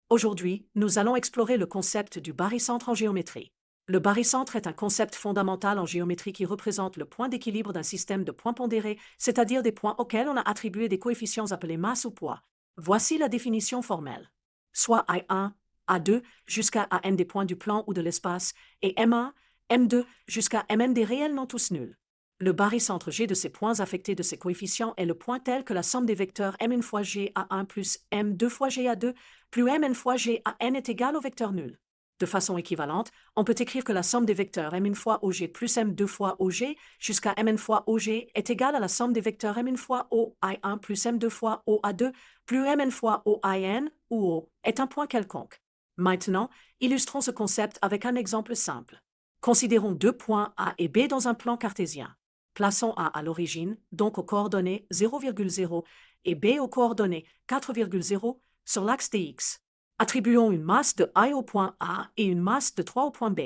Aujourd'hui, nous allons explorer le concept du barycentre en géométrie. Le barycentre est un concept fondamental en géométrie qui représente le point d'équilibre d'un système de points pondérés, c'est-à-dire des points auxquels on a attribué des coefficients appelés masse ou poids. Voici la définition formelle. Soit A1, A2 jusqu'à AN des points du plan ou de l'espace, et M1, M2 jusqu'à Mn des réels non tous nuls. Le barycentre G de ces points affectés de ces coefficients est le point tel que la somme des vecteurs M1 fois G à 1 plus M2 fois G à 2 plus Mn fois G à N est égal au vecteur nul. De façon équivalente, on peut écrire que la somme des vecteurs M1 fois OG plus M2 fois OG jusqu'à Mn fois OG est égale à la somme des vecteurs M1 fois OI1 plus M2 fois OA2 plus Mn fois OIN, où O est un point quelconque. Maintenant, illustrons ce concept avec un exemple simple. Considérons deux points A et B dans un plan cartésien. Plaçons A à l'origine, donc aux coordonnées 0,0 et B aux coordonnées 4,0 sur l'axe dx. Attribuons une masse de I au point A et une masse de 3 au point B.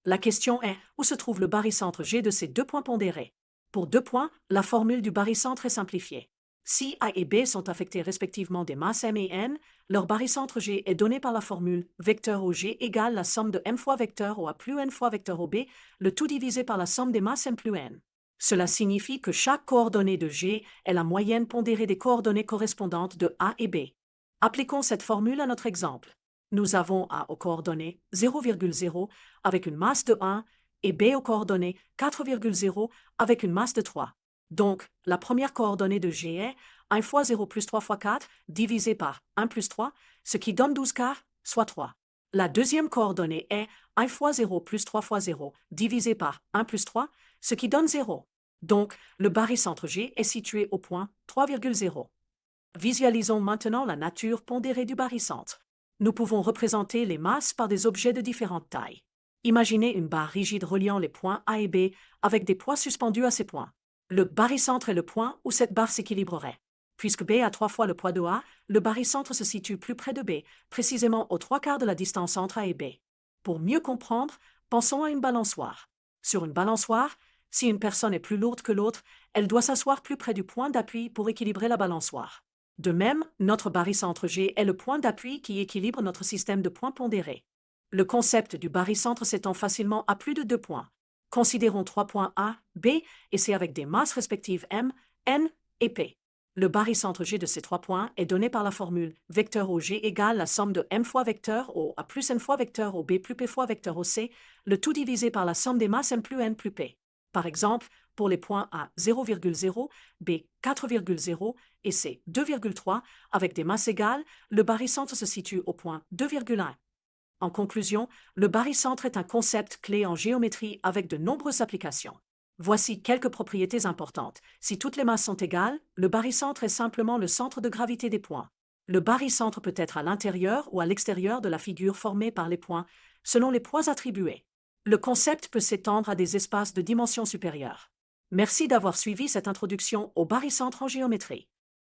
La question est, où se trouve le barycentre G de ces deux points pondérés? Pour deux points, la formule du barycentre est simplifiée. Si A et B sont affectés respectivement des masses M et N, leur barycentre G est donné par la formule vecteur OG égale la somme de M fois vecteur OA plus N fois vecteur OB, le tout divisé par la somme des masses M plus N. Cela signifie que chaque coordonnée de G est la moyenne pondérée des coordonnées correspondantes de A et B. Appliquons cette formule à notre exemple. Nous avons A aux coordonnées 0,0 avec une masse de 1 et B aux coordonnées 4,0 avec une masse de 3. Donc, la première coordonnée de G est 1 fois 0 plus 3 fois 4 divisé par 1 plus 3, ce qui donne 12 quarts, soit 3. La deuxième coordonnée est 1 fois 0 plus 3 fois 0 divisé par 1 plus 3, ce qui donne 0. Donc, le barycentre G est situé au point 3,0. Visualisons maintenant la nature pondérée du barycentre. Nous pouvons représenter les masses par des objets de différentes tailles. Imaginez une barre rigide reliant les points A et B avec des poids suspendus à ces points. Le barycentre est le point où cette barre s'équilibrerait. Puisque B a 3 fois le poids de A, le barycentre se situe plus près de B, précisément aux 3 quarts de la distance entre A et B. Pour mieux comprendre, pensons à une balançoire. Sur une balançoire, si une personne est plus lourde que l'autre, elle doit s'asseoir plus près du point d'appui pour équilibrer la balançoire. De même, notre barycentre G est le point d'appui qui équilibre notre système de points pondérés. Le concept du barycentre s'étend facilement à plus de 2 points. Considérons 3 points A, B, et C avec des masses respectives M, N et P. Le barycentre G de ces 3 points est donné par la formule vecteur OG égale la somme de M fois vecteur O A plus N fois vecteur OB plus P fois vecteur OC, le tout divisé par la somme des masses M plus N plus P. Par exemple, pour les points A 0,0, B 4,0 et C 2,3, avec des masses égales, le barycentre se situe au point 2,1. En conclusion, le barycentre est un concept clé en géométrie avec de nombreuses applications. Voici quelques propriétés importantes. Si toutes les masses sont égales, le barycentre est simplement le centre de gravité des points. Le barycentre peut être à l'intérieur ou à l'extérieur de la figure formée par les points, selon les poids attribués. Le concept peut s'étendre à des espaces de dimension supérieure. Merci d'avoir suivi cette introduction au barycentre en géométrie.